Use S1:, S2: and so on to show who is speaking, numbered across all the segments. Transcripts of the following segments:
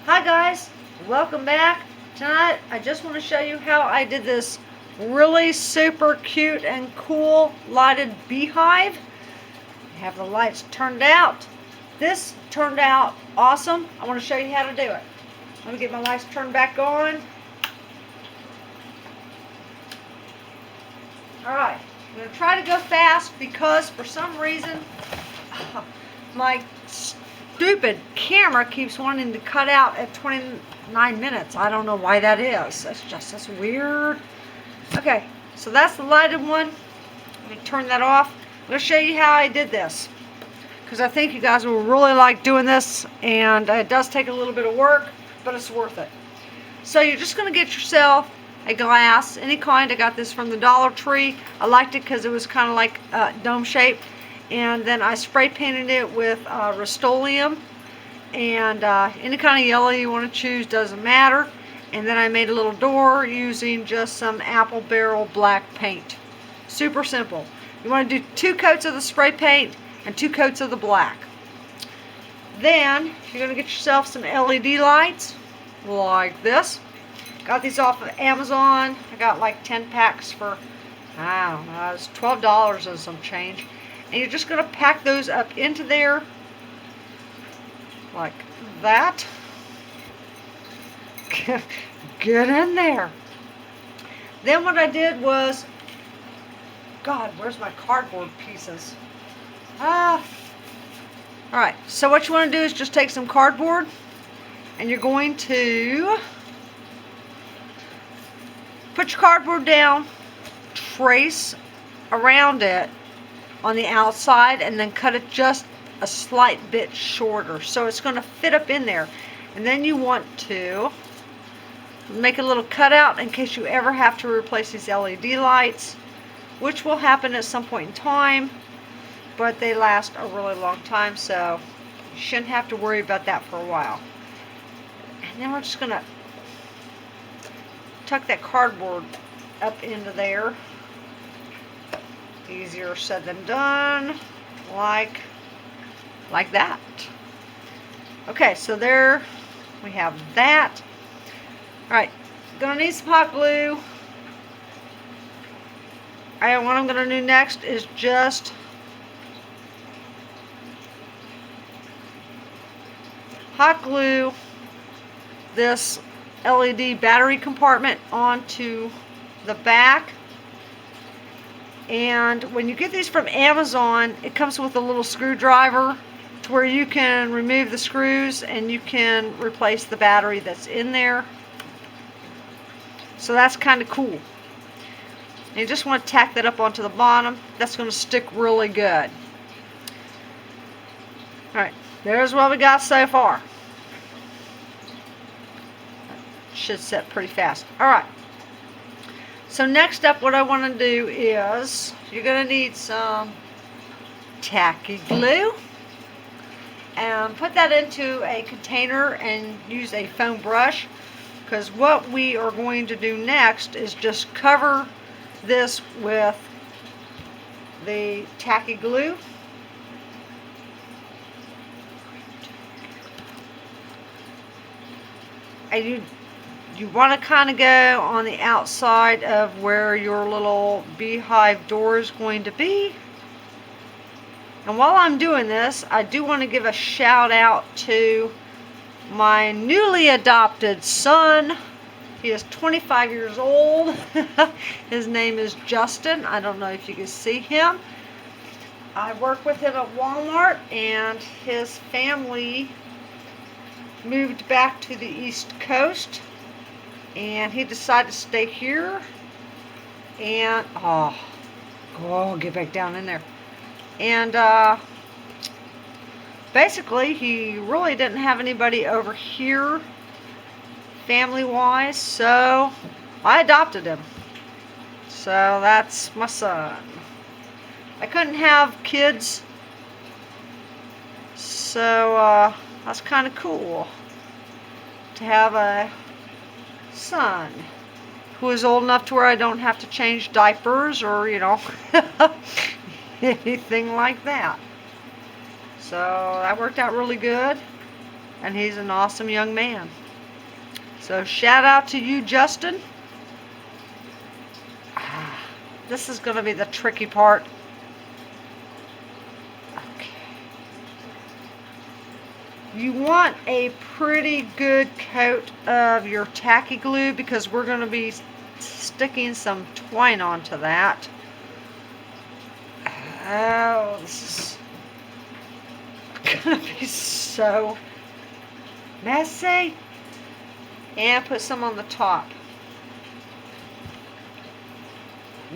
S1: Hi guys, welcome back. Tonight I just want to show you how I did this really super cute and cool lighted beehive. I have the lights turned out. This turned out awesome. I want to show you how to do it. Let me get my lights turned back on. Alright, I'm going to try to go fast because for some reason my stupid camera keeps wanting to cut out at 29 minutes. I don't know why that is. That's weird. Okay, so that's the lighted one. Let me turn that off. I'm going to show you how I did this because I think you guys will really like doing this, and it does take a little bit of work, but it's worth it. So you're just going to get yourself a glass, any kind. I got this from the Dollar Tree. I liked it because it was kind of like dome shaped. And then I spray painted it with Rust-Oleum, and any kind of yellow you want to choose, doesn't matter. And then I made a little door using just some apple barrel black paint. Super simple. You want to do 2 coats of the spray paint and 2 coats of the black. Then you're going to get yourself some LED lights like this. Got these off of Amazon. I got like 10 packs for, I don't know, it's $12 and some change. And you're just going to pack those up into there like that. Get in there. Then what I did was, God, where's my cardboard pieces? Alright, so what you want to do is just take some cardboard and you're going to put your cardboard down, trace around it on the outside, and then cut it just a slight bit shorter so it's going to fit up in there. And then you want to make a little cutout in case you ever have to replace these LED lights, which will happen at some point in time, but they last a really long time, so you shouldn't have to worry about that for a while. And then we're just going to tuck that cardboard up into there. Easier said than done, like that. Okay, so there we have that. Alright, gonna need some hot glue. And what I'm gonna do next is just hot glue this LED battery compartment onto the back. And when you get these from Amazon, it comes with a little screwdriver to where you can remove the screws and you can replace the battery that's in there. So that's kind of cool. And you just want to tack that up onto the bottom. That's going to stick really good. Alright, there's what we got so far. Should set pretty fast. Alright. So next up, what I want to do is, you're going to need some tacky glue. And put that into a container and use a foam brush. Because what we are going to do next is just cover this with the tacky glue. And you want to kind of go on the outside of where your little beehive door is going to be. And while I'm doing this, I do want to give a shout out to my newly adopted son. He is 25 years old. His name is Justin. I don't know if you can see him. I work with him at Walmart, and his family moved back to the East Coast. And he decided to stay here, and get back down in there. And basically he really didn't have anybody over here family wise, so I adopted him. So that's my son. I couldn't have kids, so that's kind of cool to have a son who is old enough to where I don't have to change diapers or, you know, anything like that. So that worked out really good. and he's an awesome young man. So shout out to you, Justin. This is going to be the tricky part. Okay. You want a pretty good coat of your tacky glue because we're going to be sticking some twine onto that. Oh, this is going to be so messy. And put some on the top.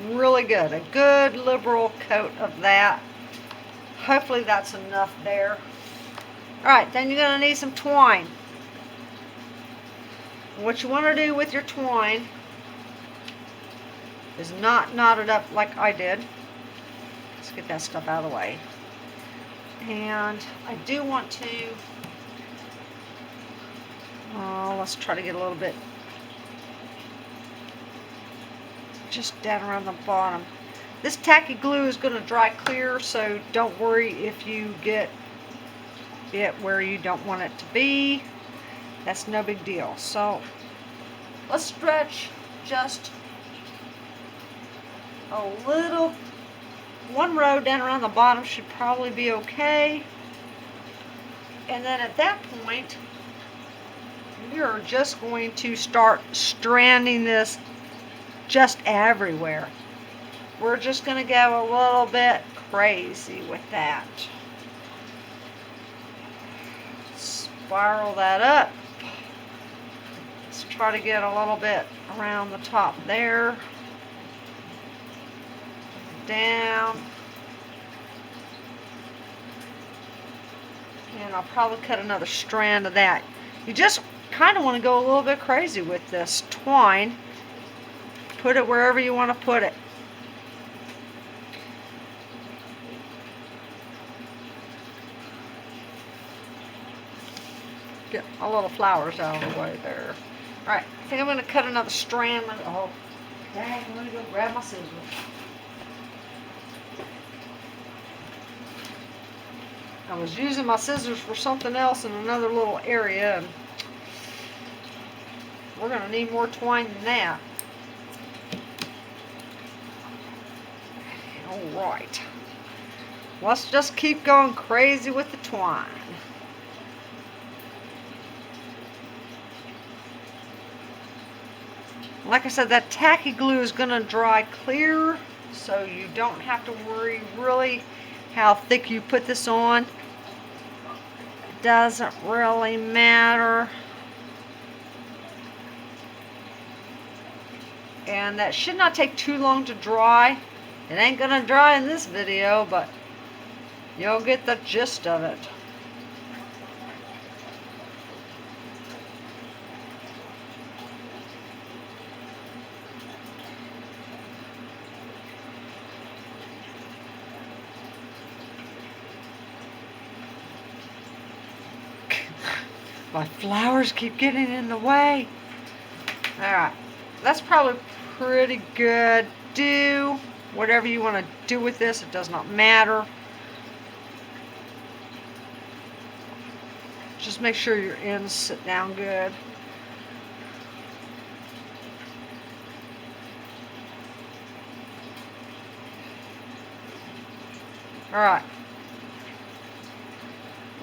S1: Really good. A good liberal coat of that. Hopefully that's enough there. Alright, then you're going to need some twine. What you want to do with your twine is not knot it up like I did. Let's get that stuff out of the way. And I do want to, let's try to get a little bit just down around the bottom. This tacky glue is going to dry clear, so don't worry if you get it where you don't want it to be. That's no big deal. So let's stretch just a little. One row down around the bottom should probably be okay. And then at that point, you're just going to start stranding this just everywhere. We're just going to go a little bit crazy with that. Spiral that up. Let's try to get a little bit around the top there. Down. And I'll probably cut another strand of that. You just kind of want to go a little bit crazy with this twine. Put it wherever you want to put it. Get a little flowers out of the way there. Alright, I think I'm going to cut another strand. Oh, dang, I'm going to go grab my scissors. I was using my scissors for something else in another little area, and we're going to need more twine than that. Alright. Let's just keep going crazy with the twine. Like I said, that tacky glue is going to dry clear, so you don't have to worry really how thick you put this on. It doesn't really matter. And that should not take too long to dry. It ain't gonna dry in this video, but you'll get the gist of it. My flowers keep getting in the way. Alright, that's probably pretty good. Do whatever you want to do with this. It does not matter. Just make sure your ends sit down good. Alright.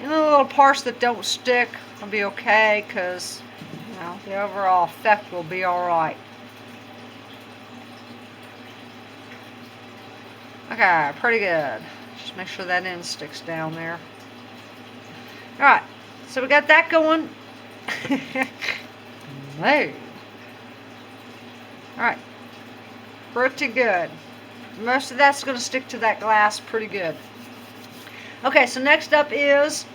S1: And the little parts that don't stick will be okay, because you know, the overall effect will be alright. Okay, pretty good. Just make sure that end sticks down there. Alright, so we got that going. No. Alright, pretty good. Most of that's going to stick to that glass pretty good. Okay, so next up is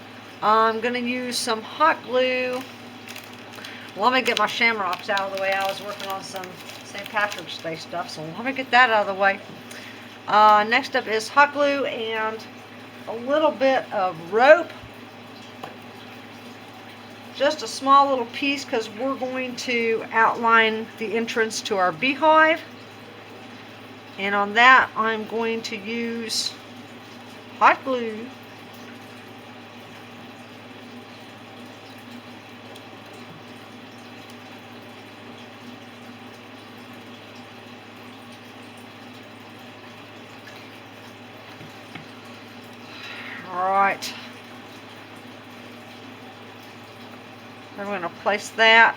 S1: I'm going to use some hot glue. Let me get my shamrocks out of the way. I was working on some St. Patrick's Day stuff, so let me get that out of the way. Next up is hot glue and a little bit of rope. Just a small little piece because we're going to outline the entrance to our beehive. And on that, I'm going to use hot glue. Alright. I'm going to place that.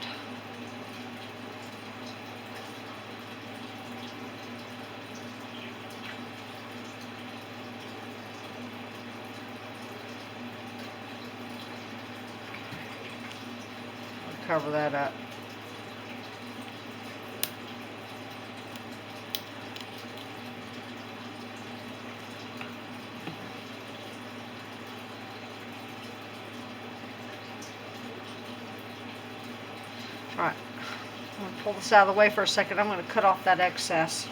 S1: Cover that up. Alright, I'm going to pull this out of the way for a second. I'm going to cut off that excess.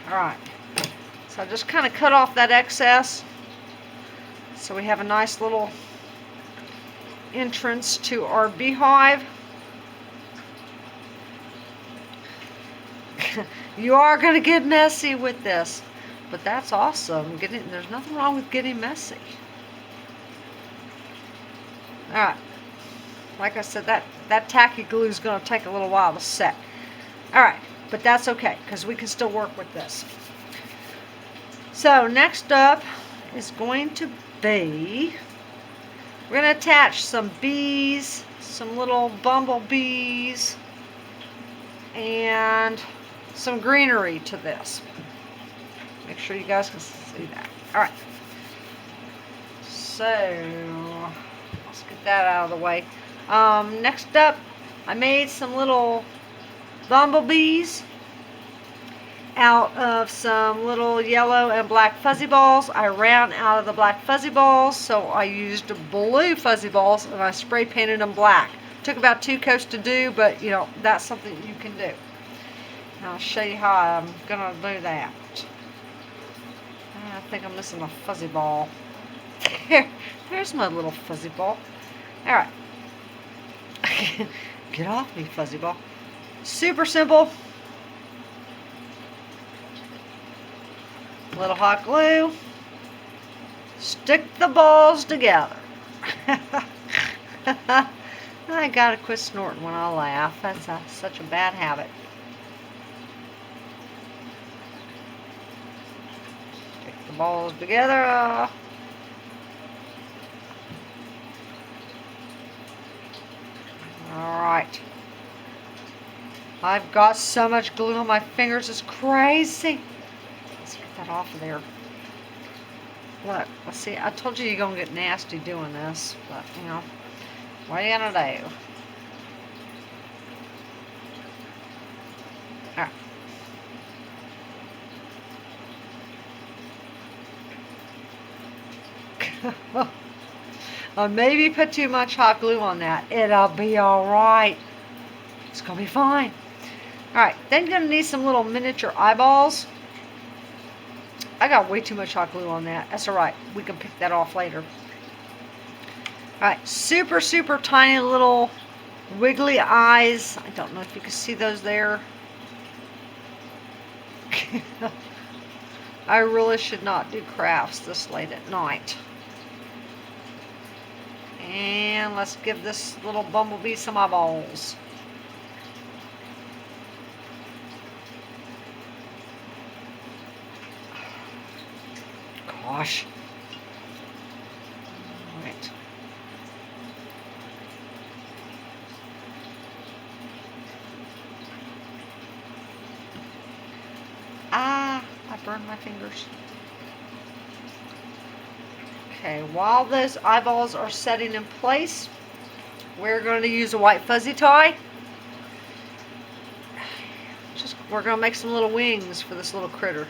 S1: Alright, so I just kind of cut off that excess so we have a nice little entrance to our beehive. You are going to get messy with this, but that's awesome. There's nothing wrong with getting messy. Alright, like I said, that tacky glue is going to take a little while to set. Alright. But that's okay, because we can still work with this. So next up is going to be, we're going to attach some bees, some little bumblebees, and some greenery to this. Make sure you guys can see that. Alright. So, let's get that out of the way. Next up, I made some little bumblebees out of some little yellow and black fuzzy balls. I ran out of the black fuzzy balls, so I used blue fuzzy balls and I spray painted them black. Took about 2 coats to do, but you know, that's something you can do. And I'll show you how I'm gonna do that. I think I'm missing a fuzzy ball. There's my little fuzzy ball. Alright. Get off me, fuzzy ball. Super simple. Little hot glue. Stick the balls together. I gotta quit snorting when I laugh. That's such a bad habit. Stick the balls together. Alright. I've got so much glue on my fingers, it's crazy. Let's get that off of there. Look, let's see, I told you you're going to get nasty doing this, but, you know, what are you going to do? Alright. I maybe put too much hot glue on that. It'll be alright. It's going to be fine. Alright, then you're going to need some little miniature eyeballs. I got way too much hot glue on that. That's alright. We can pick that off later. Alright, super, super tiny little wiggly eyes. I don't know if you can see those there. I really should not do crafts this late at night. And let's give this little bumblebee some eyeballs. Gosh. All right. Ah, I burned my fingers. Okay, while those eyeballs are setting in place, we're going to use a white fuzzy tie. We're going to make some little wings for this little critter.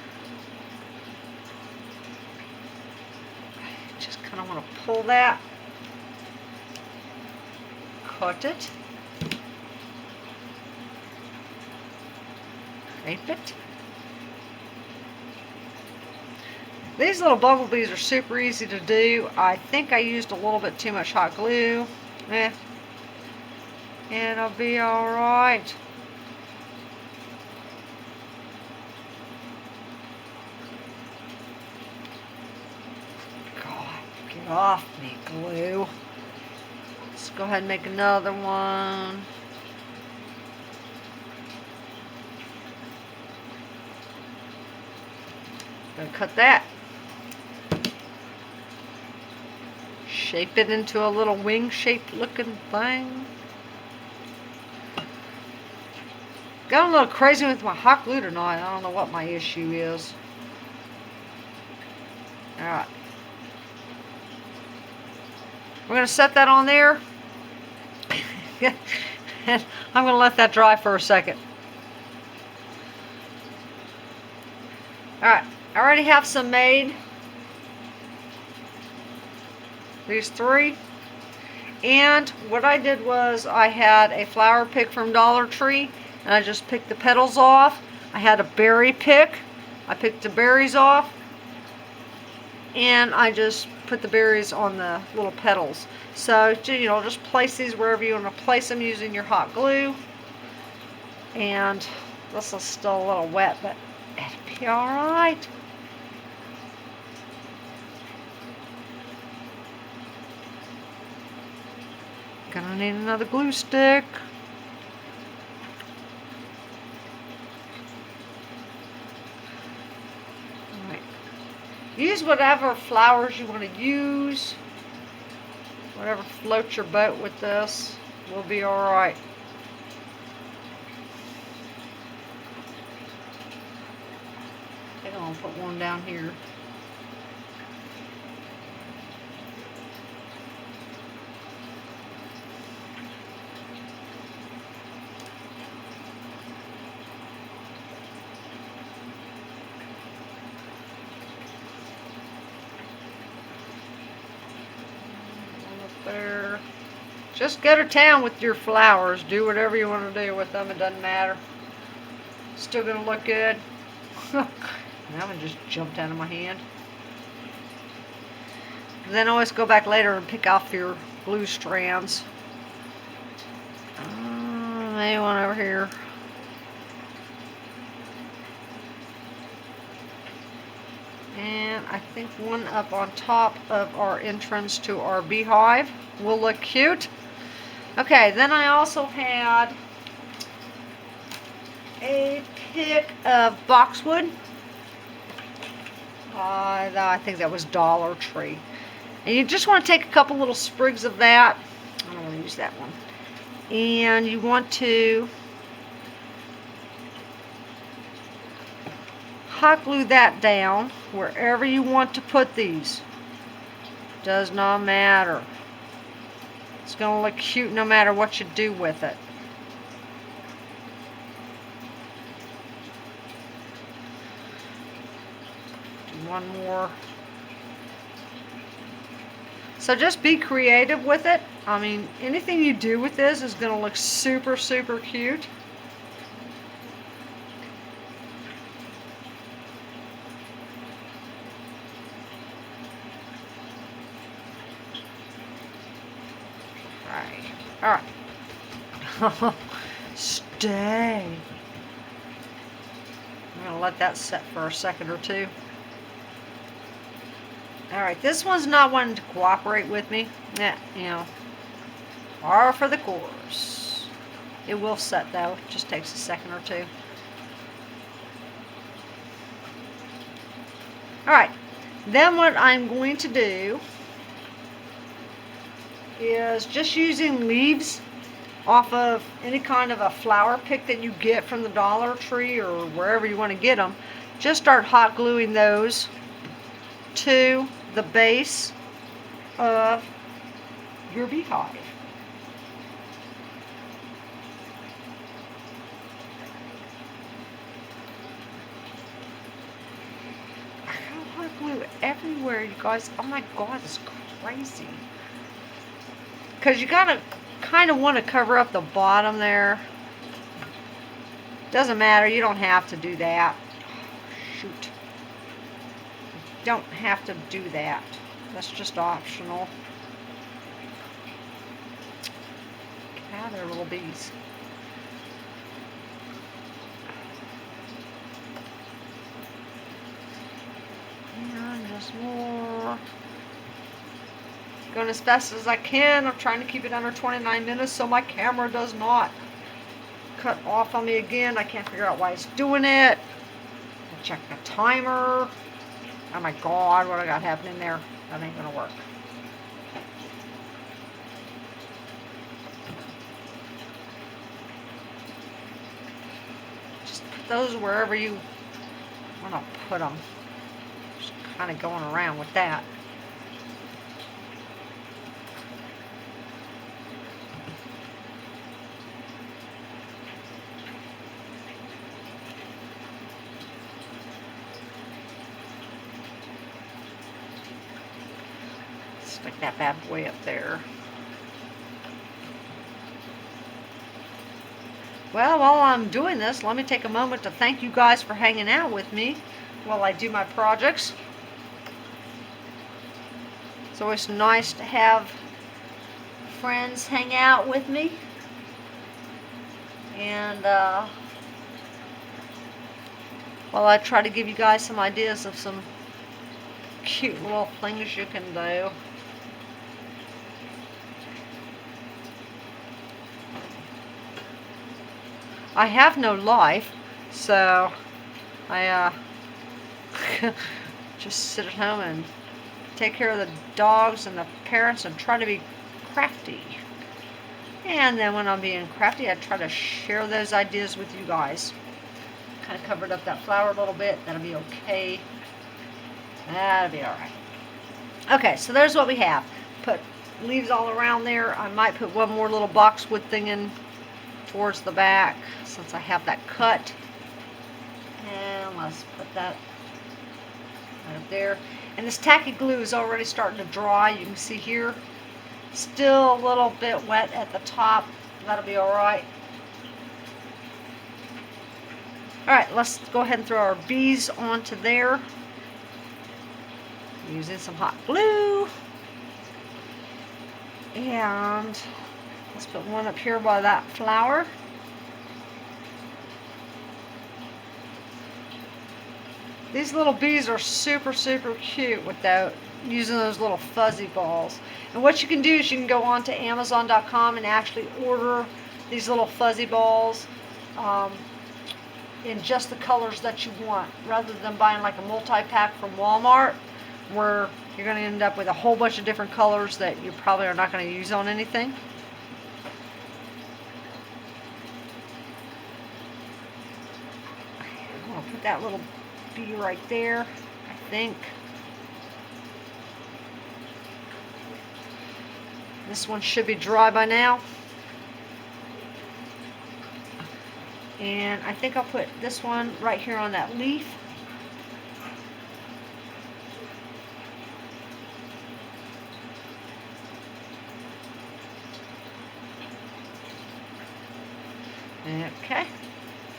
S1: Just kind of want to pull that, cut it, drape it. These little bumblebees are super easy to do. I think I used a little bit too much hot glue. It'll be alright. Get off me, glue. Let's go ahead and make another one. Gonna cut that. Shape it into a little wing-shaped looking thing. Got a little crazy with my hot glue tonight. I don't know what my issue is. Alright. We're going to set that on there. And I'm going to let that dry for a second. Alright. I already have some made. These 3. And what I did was I had a flower pick from Dollar Tree. And I just picked the petals off. I had a berry pick. I picked the berries off. And I just put the berries on the little petals. So, you know, just place these wherever you want to place them using your hot glue. And this is still a little wet, but it'll be alright. Gonna need another glue stick. Use whatever flowers you want to use. Whatever floats your boat with this will be alright. I think I'll put one down here. There. Just go to town with your flowers. Do whatever you want to do with them. It doesn't matter. Still going to look good. That one just jumped out of my hand. Then always go back later and pick off your glue strands. Maybe one over here. And I think one up on top of our entrance to our beehive will look cute. Okay, then I also had a pick of boxwood. I think that was Dollar Tree. And you just want to take a couple little sprigs of that. I don't want to use that one. And you want to hot glue that down wherever you want to put these. Does not matter. It's going to look cute no matter what you do with it. Do one more. So just be creative with it. I mean, anything you do with this is going to look super, super cute. Alright. Stay. I'm going to let that set for a second or two. Alright, this one's not wanting to cooperate with me. Yeah, you know. Par for the course. It will set though. It just takes a second or two. Alright. Then what I'm going to do is just using leaves off of any kind of a flower pick that you get from the Dollar Tree or wherever you want to get them. Just start hot gluing those to the base of your beehive. I got hot glue everywhere, you guys. Oh my God, it's crazy. Because you gotta kind of want to cover up the bottom there. Doesn't matter, you don't have to do that. Shoot. You don't have to do that. That's just optional. Get out of there, little bees. And just more. Going as fast as I can. I'm trying to keep it under 29 minutes so my camera does not cut off on me again. I can't figure out why it's doing it. I check the timer. Oh my God, what I got happening there? That ain't gonna work. Just put those wherever you want to put them. Just kind of going around with that. Stick that bad boy up there. Well, while I'm doing this, let me take a moment to thank you guys for hanging out with me while I do my projects. It's always nice to have friends hang out with me. And while I try to give you guys some ideas of some cute little things you can do. I have no life, so I just sit at home and take care of the dogs and the parents and try to be crafty. And then when I'm being crafty, I try to share those ideas with you guys. Kind of covered up that flower a little bit. That'll be okay. That'll be alright. Okay, so there's what we have. Put leaves all around there. I might put one more little boxwood thing in towards the back since I have that cut. And let's put that right up there. And this tacky glue is already starting to dry. You can see here. Still a little bit wet at the top. That'll be alright. Alright, let's go ahead and throw our bees onto there. Using some hot glue. And let's put one up here by that flower. These little bees are super, super cute without using those little fuzzy balls. And what you can do is you can go on to Amazon.com and actually order these little fuzzy balls in just the colors that you want, rather than buying like a multi-pack from Walmart where you're going to end up with a whole bunch of different colors that you probably are not going to use on anything. I'll put that little bee right there, I think. This one should be dry by now. And I think I'll put this one right here on that leaf. Okay.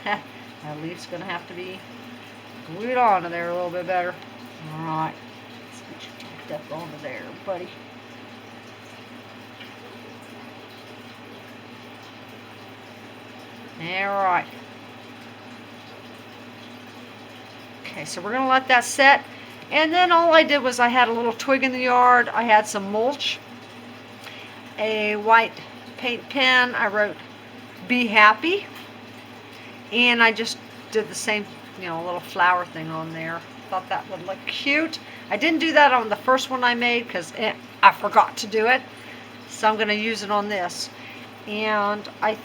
S1: That leaf's going to have to be glued onto there a little bit better. Alright. Let's get you tacked up onto there, buddy. Alright. Okay, so we're going to let that set. And then all I did was I had a little twig in the yard. I had some mulch. A white paint pen. I wrote Be Happy. And I just did the same, little flower thing on there. Thought that would look cute. I didn't do that on the first one I made because I forgot to do it. So I'm going to use it on this. And I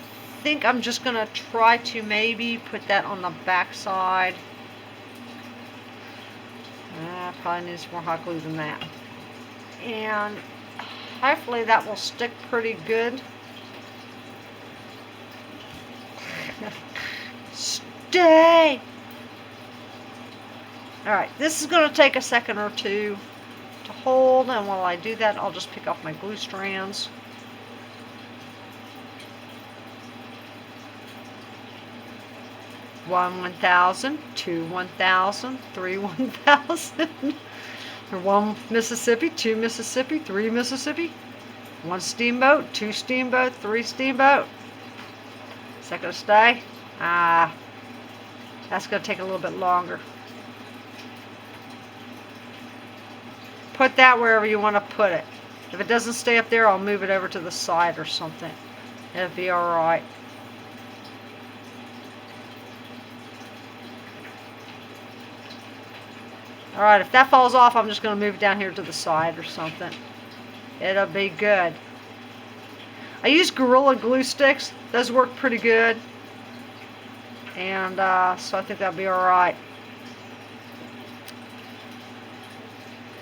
S1: think I'm just going to try to maybe put that on the back side. Probably needs more hot glue than that. And hopefully that will stick pretty good. Stay! Alright, this is going to take a second or two to hold, and while I do that, I'll just pick off my glue strands. One 1,000, two 1,000, three 1,000. One Mississippi, two Mississippi, three Mississippi. One steamboat, two steamboat, three steamboat. Is that going to stay? That's going to take a little bit longer. Put that wherever you want to put it. If it doesn't stay up there, I'll move it over to the side or something. It'll be alright. Alright, if that falls off, I'm just going to move it down here to the side or something. It'll be good. I use Gorilla Glue sticks. Those work pretty good. And so I think that'll be alright.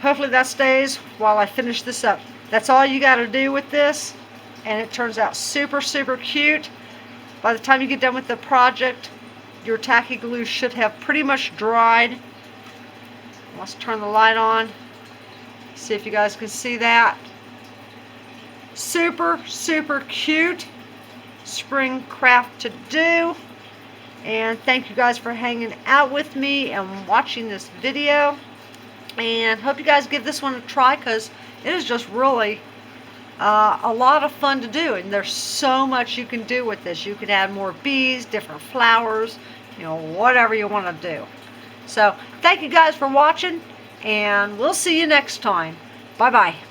S1: Hopefully that stays while I finish this up. That's all you got to do with this. And it turns out super, super cute. By the time you get done with the project, your tacky glue should have pretty much dried. Let's turn the light on. See if you guys can see that. Super, super cute spring craft to do. And thank you guys for hanging out with me and watching this video. And hope you guys give this one a try, because it is just really a lot of fun to do. And there's so much you can do with this. You can add more bees, different flowers, you know, whatever you want to do. So thank you guys for watching, and we'll see you next time. Bye-bye.